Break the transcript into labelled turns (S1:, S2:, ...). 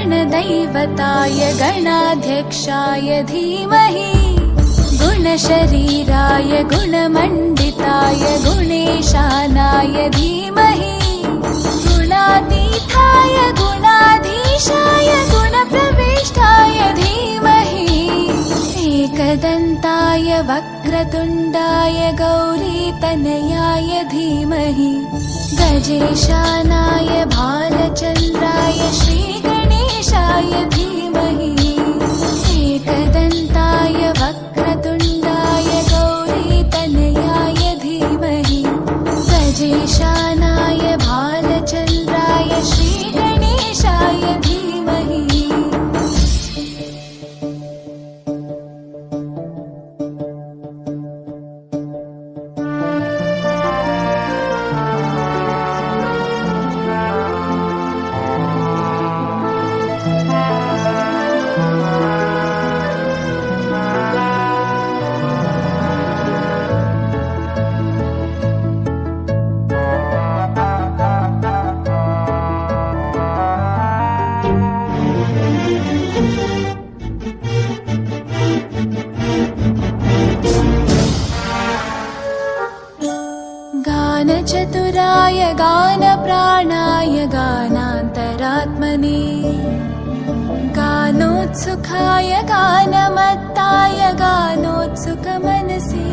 S1: गणदैवताय गणाध्यक्षाय धीमहि गुणशरीराय गुणमण्डिताय गुणेशानाय धीमहि गुणातीताय गुणाधीशाय गुणप्रविष्टाय धीमहि एकदन्ताय वक्रतुण्डाय गौरीतनयाय धीमहि गजेशानाय भालचन्द्राय श्रीगणेशाय धीमहि एकदन्ताय वक्रतुण्डाय गौरीतनयाय धीमहि गजेशानाय भालचन्द्राय श्रीगणेशाय धीमहि। गानचतुराय गानप्राणाय गानान्तरात्मने गानोत्सुकाय गानमत्ताय गानोत्सुकमनसे